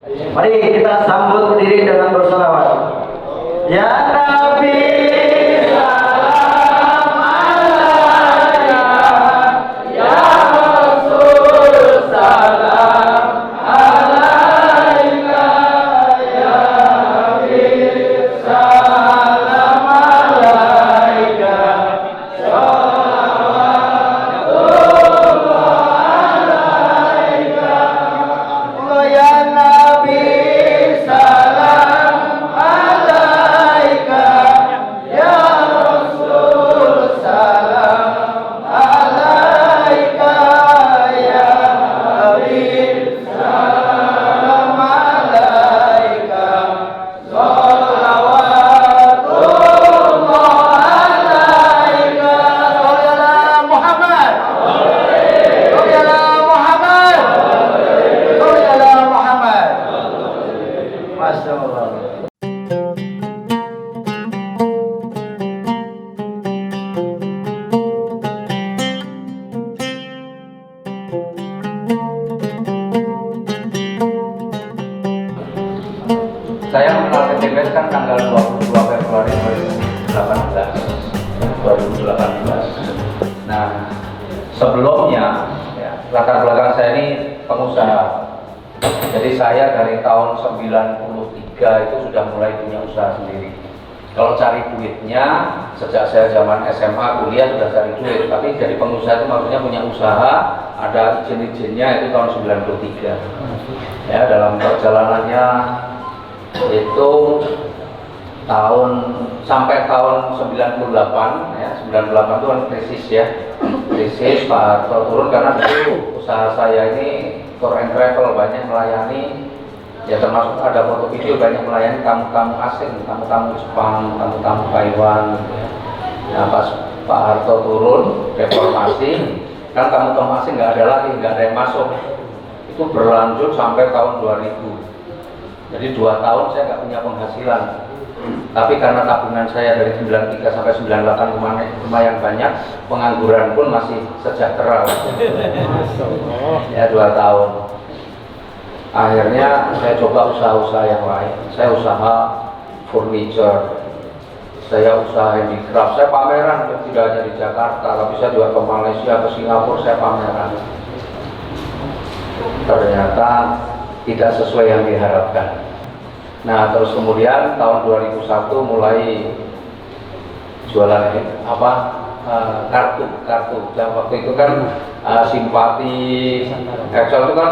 Mari kita sambut berdiri dengan bersolawat. Ya Nabi saya mengenal PTBS kan tanggal 22 Februari 2018. Nah, sebelumnya ya, latar belakang saya ini pengusaha. Jadi saya dari tahun 93 itu sudah mulai punya usaha sendiri. Kalau cari duitnya, sejak saya zaman SMA, kuliah sudah cari duit. Tapi jadi pengusaha itu maksudnya punya usaha, ada izin-izinnya itu tahun 93. Ya, dalam perjalanannya itu sampai tahun 98 ya, 98 itu kan krisis ya, krisis Pak Harto turun karena dulu usaha saya ini tour and travel, banyak melayani ya, termasuk ada foto video, banyak melayani tamu-tamu asing, tamu-tamu Jepang, tamu-tamu Taiwan gitu ya. Nah pas Pak Harto turun reformasi kan tamu-tamu asing nggak ada lagi, nggak ada yang masuk, itu berlanjut sampai tahun 2000. Jadi 2 tahun saya nggak punya penghasilan. Tapi karena tabungan saya dari 93 sampai 98 lumayan banyak, pengangguran pun masih sejahtera. Ya 2 tahun. Akhirnya saya coba usaha-usaha yang lain. Saya usaha furniture, saya usaha handicraft, saya pameran tidak hanya di Jakarta, tapi saya juga ke Malaysia, ke Singapura, saya pameran. Ternyata tidak sesuai yang diharapkan. Nah terus kemudian tahun 2001 mulai jualan kartu. Dan waktu itu kan simpati Excel itu kan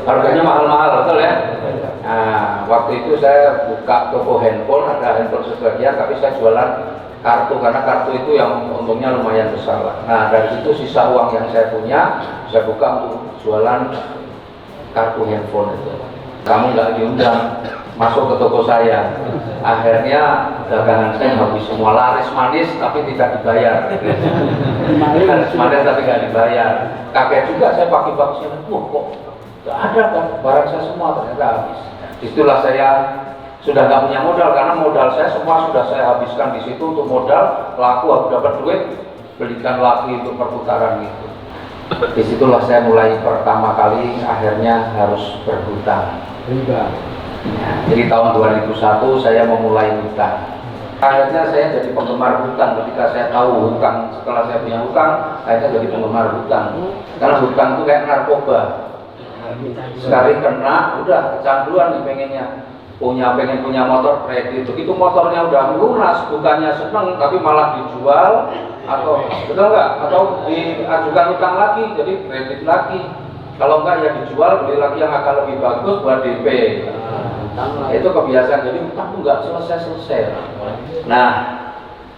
harganya mahal-mahal, betul ya? Nah waktu itu saya buka toko handphone, ada handphone sebagian, tapi saya jualan kartu karena kartu itu yang untungnya lumayan besar lah. Nah dari situ sisa uang yang saya punya saya buka untuk jualan kartu handphone itu. Kamu nggak diundang masuk ke toko saya. Akhirnya dagangan saya habis semua, laris manis tapi tidak dibayar. Laris manis tapi nggak dibayar. Kaget juga saya pagi-pagi sini, kok nggak ada kan barang saya semua, ternyata habis. Disitulah saya sudah nggak punya modal karena modal saya semua sudah saya habiskan di situ untuk modal laku, aku dapat duit belikan lagi untuk perputaran itu. Disitulah saya mulai pertama kali akhirnya harus berhutang. Ya, jadi tahun 2001 saya memulai hutang. Akhirnya saya jadi penggemar hutang ketika saya tahu hutang. Setelah saya punya hutang, akhirnya jadi penggemar hutang. Karena hutang itu kayak narkoba. Sekali kena, udah kecanduan nih pengen punya motor kredit. Begitu motornya udah lunas, bukannya seneng tapi malah dijual atau betul nggak? Atau diajukan hutang lagi, jadi kredit lagi. Kalau enggak ya dijual, beli lagi yang akan lebih bagus buat DP. Itu kebiasaan, jadi hutang tuh nggak selesai-selesai. Nah,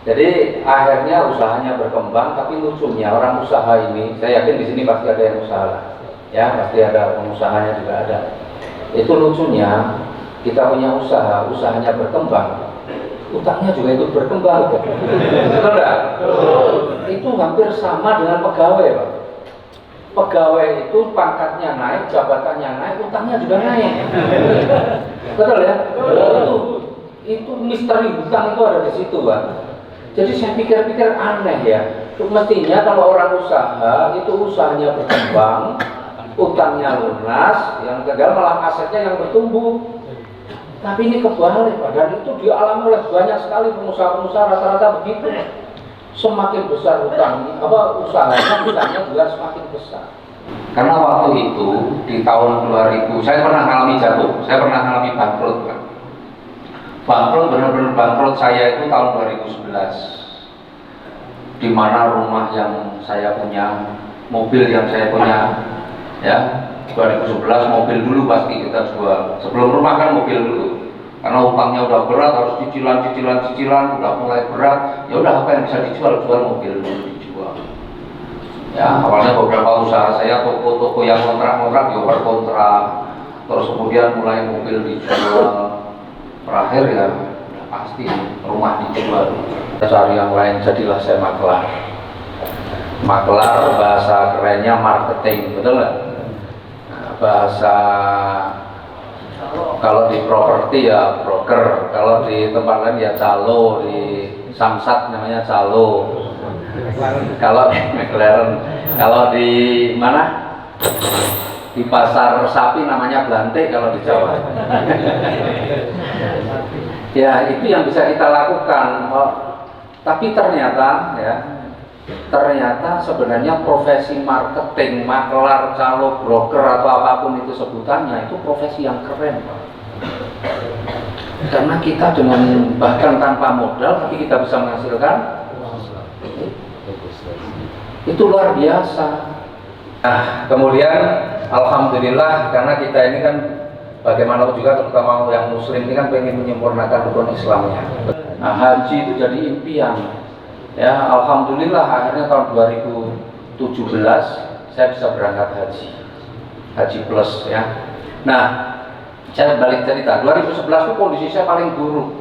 jadi akhirnya usahanya berkembang, tapi lucunya orang usaha ini, saya yakin di sini pasti ada yang usaha lah. Ya, pasti ada pengusahanya juga ada. Itu lucunya, kita punya usaha, usahanya berkembang, utangnya juga ikut berkembang. Betul nggak? Itu hampir sama dengan pegawai, Pak. Pegawai itu pangkatnya naik, jabatannya naik, utangnya juga naik. Betul ya? Itu misteri hutang itu ada di situ, Pak. Jadi saya pikir-pikir aneh ya. Mestinya kalau orang usaha itu usahanya berkembang, utangnya lunas, yang gagal malah asetnya yang bertumbuh. Tapi ini kebalik, dan itu dialami oleh banyak sekali pengusaha-pengusaha rata-rata begitu. Semakin besar usahanya, utangnya juga semakin besar. Karena waktu itu di tahun 2000 saya pernah mengalami jatuh, saya pernah mengalami bangkrut kan. Bangkrut, benar-benar bangkrut saya itu tahun 2011, di mana rumah yang saya punya, mobil yang saya punya, ya 2011 mobil dulu pasti kita jual. Sebelum rumah kan mobil dulu, karena utangnya udah berat, harus cicilan, udah mulai berat. Ya udah, apa yang bisa dijual, jual mobil dulu dijual. Ya awalnya beberapa usaha saya, toko-toko yang kontrak-kontrak dioper kontrak, terus kemudian mulai mobil dijual. Terakhir ya pasti rumah dijual. Cari yang lain, jadilah saya maklar. Maklar bahasa kerennya marketing, betul nggak? Nah, bahasa kalau di properti ya broker, kalau di tempat lain ya calo, di Samsat namanya calo. Kalau di McLaren, kalau di mana? Di pasar sapi namanya Blante kalau di Jawa. Ya itu yang bisa kita lakukan. Tapi ternyata sebenarnya profesi marketing, maklar, calo, broker atau apapun itu sebutannya, itu profesi yang keren, Pak. Karena kita dengan bahkan tanpa modal tapi kita bisa menghasilkan, itu luar biasa. Nah kemudian alhamdulillah, karena kita ini kan bagaimanapun juga, terutama yang muslim ini kan pengen menyempurnakan rukun Islamnya. Nah, haji itu jadi impian. Ya, alhamdulillah akhirnya tahun 2017 saya bisa berangkat haji plus ya. Nah, saya balik cerita, 2011 itu kondisi saya paling buruk.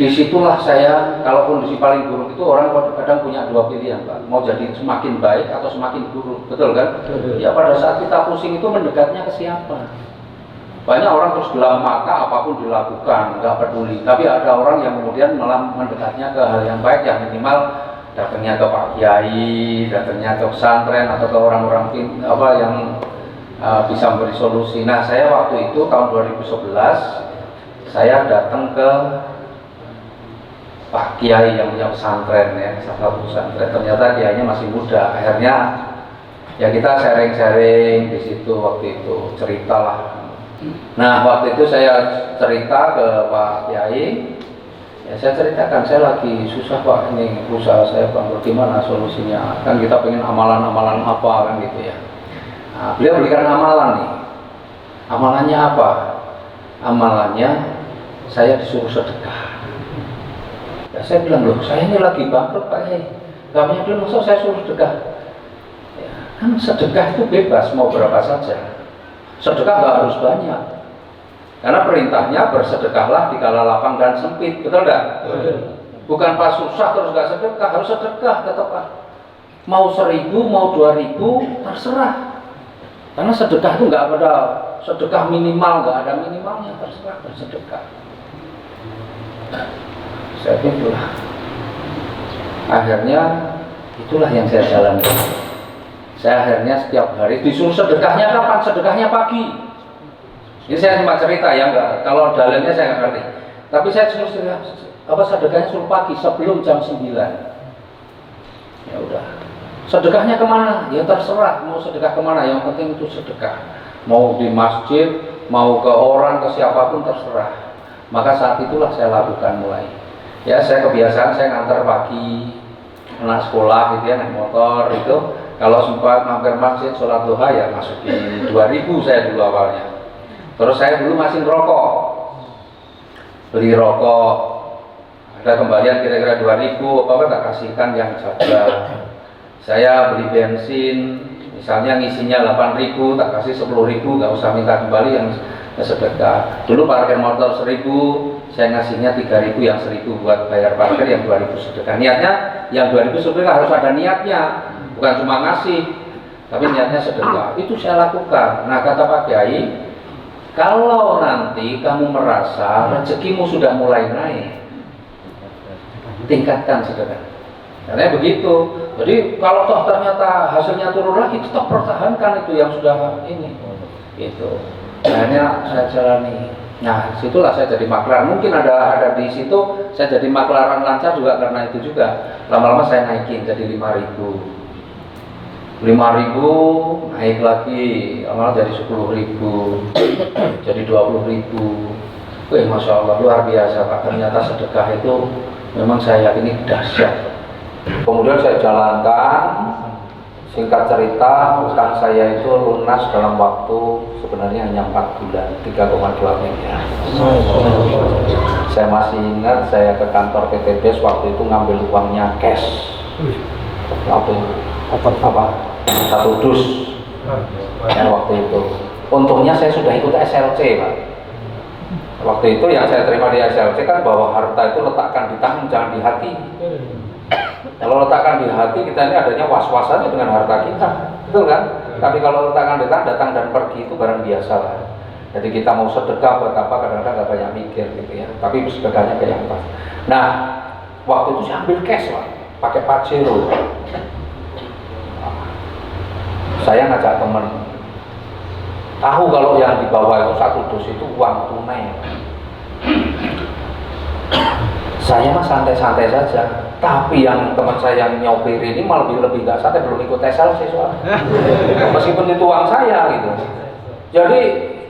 Disitulah saya, kalau kondisi paling buruk itu orang kadang punya dua pilihan, Pak. Mau jadi semakin baik atau semakin buruk, betul kan? Ya pada saat kita pusing itu mendekatnya ke siapa? Banyak orang terus gelap mata, apapun dilakukan, nggak peduli. Tapi ada orang yang kemudian malah mendekatnya ke hal yang baik, yang minimal datangnya ke Pak Kiai, datangnya ke pesantren atau ke orang-orang yang bisa memberi solusi. Nah, saya waktu itu tahun 2011 saya datang ke Pak Kiai yang punya pesantren ya, salah satu pesantren. Ternyata kiainya masih muda. Akhirnya ya kita sharing-sharing di situ waktu itu, ceritalah. Nah waktu itu saya cerita ke Pak Kiai, ya saya ceritakan saya lagi susah Pak, ini usaha saya bangkrut, gimana solusinya? Kan kita pengen amalan-amalan apa kan gitu ya. Nah, beliau berikan amalan nih. Amalannya apa? Amalannya saya disuruh sedekah. Ya, saya bilang, loh saya ini lagi bangkrut Pak Kiai, kami dulu masa saya suruh sedekah? Ya, kan sedekah itu bebas, mau berapa saja. Sedekah nggak harus banyak, karena perintahnya bersedekahlah di kala lapang dan sempit, betul nggak? Bukan pas susah terus nggak sedekah, harus sedekah tetap. Mau 1.000, mau 2.000, terserah. Karena sedekah itu nggak ada sedekah minimal, nggak ada minimalnya, terserah bersedekah. Saya itulah. Akhirnya itulah yang saya jalankan. Saya akhirnya setiap hari disuruh sedekahnya kapan? Sedekahnya pagi. Ini saya cuma cerita ya, enggak. Kalau dalilnya saya nggak ngerti. Tapi saya suruh sedekahnya suruh pagi sebelum jam 9. Ya udah. Sedekahnya kemana? Ya terserah. Mau sedekah kemana? Yang penting itu sedekah. Mau di masjid, mau ke orang, ke siapapun terserah. Maka saat itulah saya lakukan mulai. Ya saya kebiasaan saya ngantar pagi anak sekolah gitu ya, naik motor itu. Kalau sempat mampir masjid sholat duha ya masukin 2.000 saya dulu awalnya. Terus saya dulu masih ngerokok, beli rokok, ada kembalian kira-kira 2.000, apa tak kasihkan yang jaga. Saya beli bensin, misalnya ngisinya 8.000, tak kasih 10.000, nggak usah minta kembali yang sedekah. Dulu parkir motor 1.000, saya ngasihnya 3.000, yang 1.000 buat bayar parkir, yang 2.000 sedekah. Niatnya yang 2.000 sedekah harus ada niatnya. Bukan cuma ngasih, tapi niatnya sedekah. Itu saya lakukan. Nah kata Pak Kiai, kalau nanti kamu merasa rezekimu sudah mulai naik, tingkatkan sedekah. Katanya begitu. Jadi kalau toh ternyata hasilnya turun lagi, tetap pertahankan itu yang sudah ini. Itu. Akhirnya saya jalani. Nah, situlah saya jadi maklar. Mungkin ada di situ saya jadi maklaran lancar juga karena itu juga. Lama-lama saya naikin jadi 5.000. 5.000 naik lagi, malah jadi 10.000, jadi 20.000. Wih, masya Allah, luar biasa Pak. Ternyata sedekah itu memang saya yakini dahsyat. Kemudian saya jalankan, singkat cerita, utang saya itu lunas dalam waktu sebenarnya hanya 4 bulan, 3,2 miliar. Saya masih ingat, saya ke kantor PTBS waktu itu ngambil uangnya cash. Apa? 1 dus ya, waktu itu. Untungnya saya sudah ikut SLC Pak. Waktu itu yang saya terima di SLC kan bahwa harta itu letakkan di tangan, jangan di hati. Kalau letakkan di hati, kita ini adanya was-was saja dengan harta kita, betul kan? Tapi kalau letakkan di tangan, datang dan pergi itu barang biasa lah. Jadi kita mau sedekah buat apa, kadang-kadang nggak banyak mikir gitu ya. Tapi sedekahnya kayak apa? Nah, waktu itu saya ambil cash Pak, pakai Pajero. Saya ngajak teman, tahu kalau yang dibawa itu 1 dus itu uang tunai. Saya mah santai-santai saja, tapi yang teman saya yang nyopir ini malah lebih gak santai, belum ikut SLC soalnya. Meskipun itu uang saya gitu. Jadi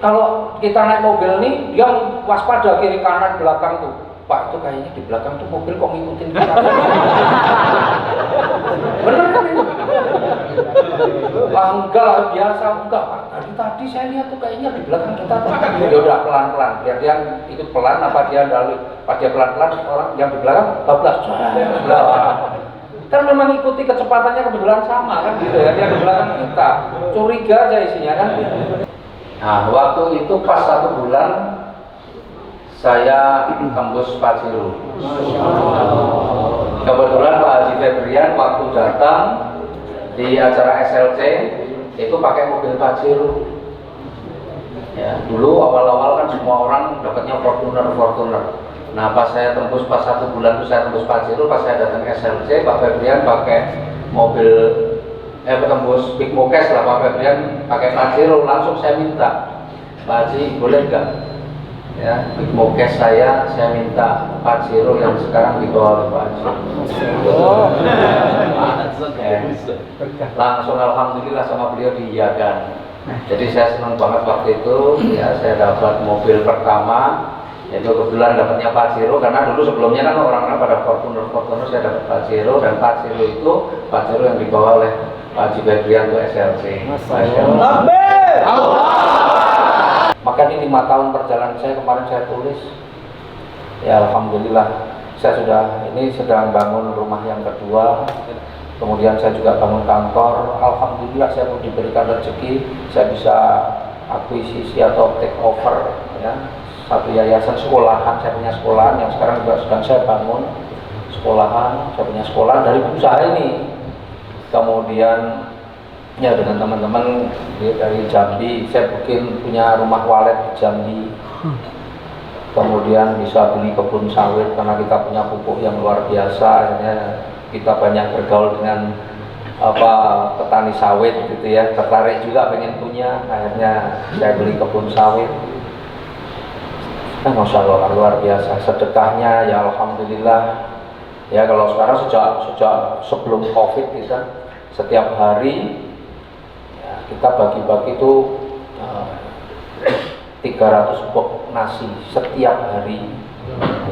kalau kita naik mobil nih, dia waspada kiri kanan belakang tuh. Pak, itu kayaknya di belakang tuh mobil kok ngikutin kita. Bener kan itu? Enggak, biasa enggak Pak. Tadi saya lihat tuh kayaknya di belakang kita tuh. Ya udah pelan-pelan, biar dia ikut pelan apa dia dalih. Pas dia pelan-pelan, orang yang di belakang bablas. Kan memang ikuti kecepatannya kebetulan sama kan gitu ya, dia di belakang kita. Curiga aja isinya kan. Nah, waktu itu pas 1 bulan saya tembus Pajero. Kebetulan Pak Haji Febrian waktu datang di acara SLC itu pakai mobil Pajero. Ya, dulu awal-awal kan semua orang dapatnya Fortuner. Nah, pas saya tembus pas 1 bulan itu saya tembus Pajero, pas saya datang SLC, Pak Febrian pakai mobil tembus Big Mokes lah, Pak Febrian pakai Pajero. Langsung saya minta, Pak Haji boleh nggak? Ya, Big Mokes saya minta Pajero yang sekarang dibawa oleh Pak Haji. Langsung alhamdulillah sama beliau diiyakan. Jadi saya senang banget waktu itu ya, saya dapat mobil pertama, itu kebetulan dapatnya Pajero karena dulu sebelumnya kan orang-orang pada Fortuner, saya dapat Pajero, dan Pajero itu Pajero yang dibawa oleh Pak Haji Febrian itu SLC. Masya Allah. Maka ini 5 tahun perjalanan saya, kemarin saya tulis ya, alhamdulillah saya sedang bangun rumah yang kedua, kemudian saya juga bangun kantor. Alhamdulillah saya pun diberikan rezeki, saya bisa akuisisi atau take over ya, satu yayasan sekolahan. Saya punya sekolahan yang sekarang juga sedang saya bangun sekolahan, saya punya sekolahan dari usaha ini. Kemudian ya dengan teman-teman dari Jambi, saya punya rumah walet di Jambi. Kemudian bisa beli kebun sawit karena kita punya pupuk yang luar biasa. Akhirnya kita banyak bergaul dengan petani sawit gitu ya, tertarik juga pengen punya. Akhirnya saya beli kebun sawit. Masya Allah, luar biasa sedekahnya ya, alhamdulillah. Ya kalau sekarang sejak sebelum COVID kita setiap hari kita bagi-bagi itu 300 box nasi setiap hari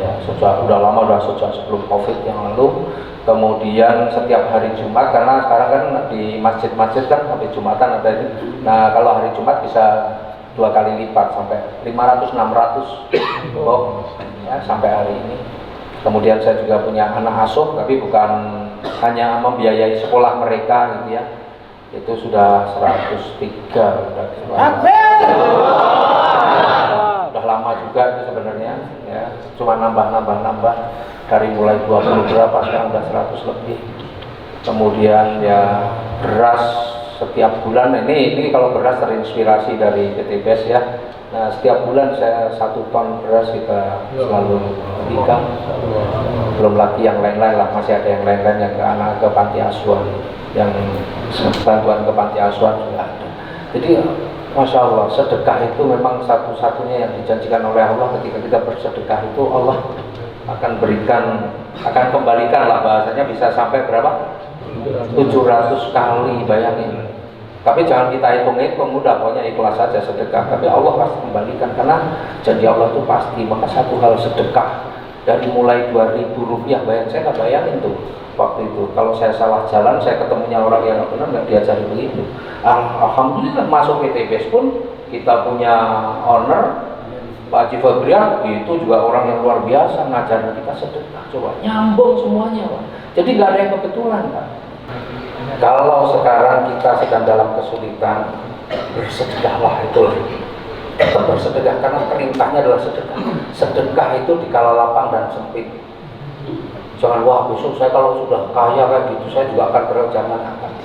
ya, udah lama, sejak sebelum COVID yang lalu. Kemudian setiap hari Jumat, karena sekarang kan di masjid-masjid kan hari Jumatan ada ini. Nah kalau hari Jumat bisa 2 kali lipat sampai 500-600 box ya, sampai hari ini. Kemudian saya juga punya anak asuh, tapi bukan hanya membiayai sekolah mereka gitu ya, itu sudah 103 udah lama juga itu sebenarnya ya, cuma nambah dari mulai 20 berapa sekarang udah 100 lebih. Kemudian ya beras setiap bulan ini kalau beras terinspirasi dari PTBS ya. Nah, setiap bulan saya 1 ton beras kita selalu berikan. Belum lagi yang lain-lain lah, masih ada yang lain-lain yang ke anak ke panti asuhan, yang bantuan ke panti asuhan juga ada. Jadi Masya Allah, sedekah itu memang satu-satunya yang dijanjikan oleh Allah. Ketika kita bersedekah itu Allah akan berikan, akan kembalikan lah, bahasanya bisa sampai berapa? 700 kali, bayangin. Tapi jangan kita hitung-hitung, mudah, pokoknya ikhlas saja sedekah. Tapi Allah pasti kembalikan, karena janji Allah itu pasti. Maka satu hal sedekah dari mulai 2.000 rupiah, bayangin, saya nggak bayangin tuh waktu itu. Kalau saya salah jalan, saya ketemunya orang yang benar, nggak diajari begitu. Alhamdulillah masuk PTBS pun kita punya owner Pak Haji Fabrian, itu juga orang yang luar biasa ngajarin kita sedekah. Coba nyambung semuanya, Pak. Jadi nggak ada yang kebetulan, Pak. Kalau sekarang kita sedang dalam kesulitan, bersedekahlah, itulah. Tetap bersedekah, karena perintahnya adalah sedekah. Sedekah itu di kala lapang dan sempit. Jangan, wah besok saya kalau sudah kaya kayak gitu saya juga akan berencana.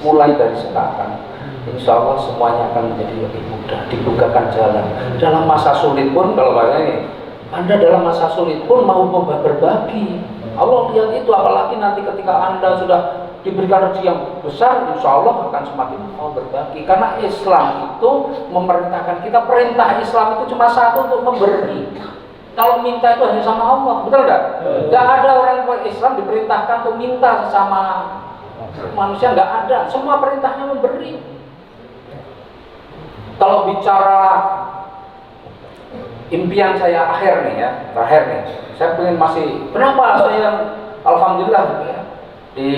Mulai dari sekarang, insya Allah semuanya akan menjadi lebih mudah, dibukakan jalan. Dalam masa sulit pun, kalau ini, Anda dalam masa sulit pun mau berbagi. Allah lihat itu, apalagi nanti ketika Anda sudah diberikan rezeki yang besar, insya Allah akan semakin mau berbagi. Karena Islam itu memerintahkan kita, perintah Islam itu cuma satu, untuk memberi. Kalau minta itu hanya sama Allah, betul nggak? Nggak ada orang Islam diperintahkan untuk minta sama manusia, nggak ada. Semua perintahnya memberi. Kalau bicara impian saya akhir nih ya, terakhir nih, saya pengen kenapa saya alhamdulillah ya, di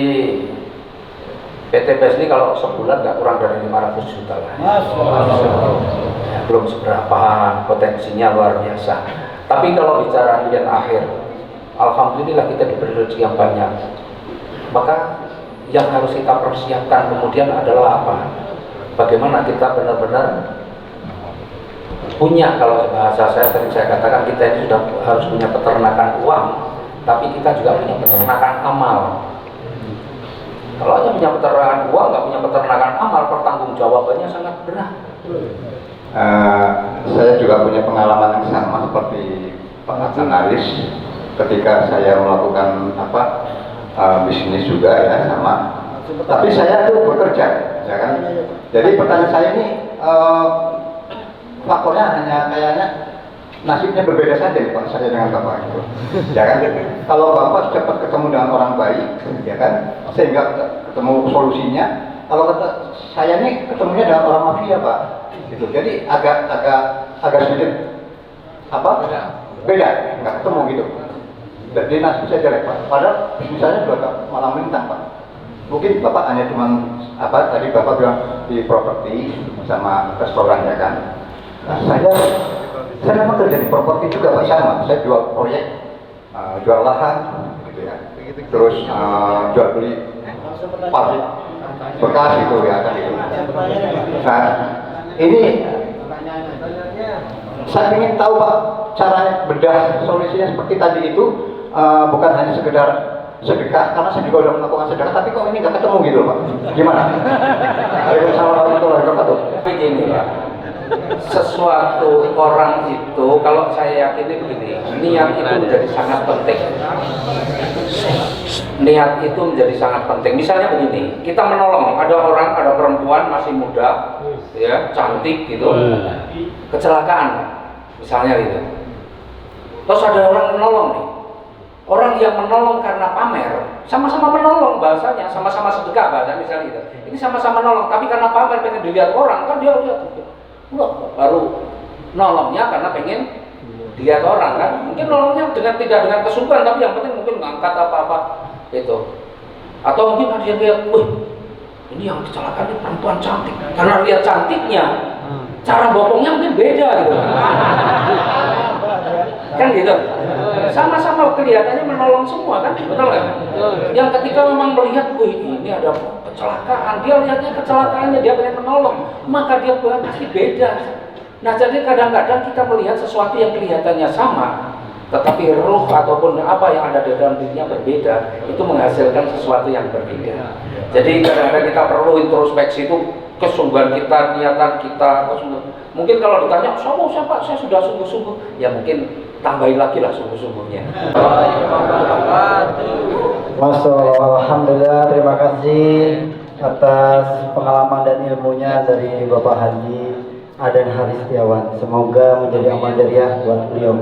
PTBS ini kalau sebulan nggak kurang dari 500 juta lah. Ya, belum seberapa, potensinya luar biasa. Tapi kalau bicara impian akhir, alhamdulillah kita diberi rezeki yang banyak. Maka yang harus kita persiapkan kemudian adalah apa? Bagaimana kita benar-benar punya, kalau bahasa saya sering saya katakan, kita itu sudah harus punya peternakan uang, tapi kita juga punya peternakan amal. Kalau hanya punya peternakan uang, nggak punya peternakan amal, pertanggungjawabannya sangat berat. Saya juga punya pengalaman yang sama seperti Pak Hasan Aris ketika saya melakukan bisnis juga ya sama. Tapi saya itu bekerja, ya kan. Jadi pertanyaan saya ini faktornya hanya kayaknya nasibnya berbeda saja nih Pak, saya dengan Bapak itu. Ya kan. Kalau Bapak cepat ketemu dengan orang baik, ya kan, sehingga ketemu solusinya. Kalau saya ini ketemunya dengan orang mafia Pak. Gitu. Jadi agak sedikit beda, nggak ketemu gitu. Jadi nasib saya jelek Pak. Padahal misalnya juga malah melintang Pak. Mungkin Bapak hanya cuma tadi Bapak bilang di properti sama restoran ya kan. Nah, saya memang kerja di properti juga Pak, sama. Saya jual proyek, jual lahan, gitu ya. Terus jual beli pabrik bekas gitu ya kan. Nah, ini saya ingin tahu Pak, cara bedah solusinya seperti tadi itu bukan hanya sekedar sedekah, karena saya juga udah melakukan sedekah, tapi kok ini nggak ketemu gitu Pak. Gimana? Waalaikumsalam warahmatullahi wabarakatuh. Begini Pak, sesuatu orang itu, kalau saya yakini begini, niat itu menjadi sangat penting. Niat itu menjadi sangat penting. Misalnya begini, kita menolong, ada perempuan masih muda, ya, cantik gitu, kecelakaan, misalnya gitu. Terus ada orang menolong nih, orang yang menolong karena pamer, sama-sama menolong bahasanya, sama-sama sedekah bahasa misalnya gitu. Ini sama-sama menolong, tapi karena pamer pengen dilihat orang, kan dia lihat, baru nolongnya karena pengen dilihat orang kan. Mungkin nolongnya tidak dengan kesungguhan, tapi yang penting mungkin ngangkat apa-apa itu. Atau mungkin ada yang lihat, wih, ini yang kecelakaan ini perempuan cantik, karena lihat cantiknya, cara bopongnya mungkin beda gitu. Kan gitu. Sama-sama kelihatannya menolong semua kan, betul nggak? Yang ketika memang melihat, wih ini ada kecelakaan, dia lihatnya kecelakaannya, dia pengen menolong, maka dia pasti beda. Nah jadi kadang-kadang kita melihat sesuatu yang kelihatannya sama, Tetapi ruh ataupun apa yang ada di dalam dirinya berbeda, itu menghasilkan sesuatu yang berbeda. Jadi kadang-kadang kita perlu introspeksi itu, kesungguhan kita, niatan kita, mungkin kalau ditanya, siapa, saya sudah sungguh-sungguh, ya mungkin tambahin lagi lah sungguh-sungguhnya. Masya Allah, Alhamdulillah, terima kasih atas pengalaman dan ilmunya dari Bapak Haji Aden Haris Setiawan. Semoga menjadi amal jariah buat beliau.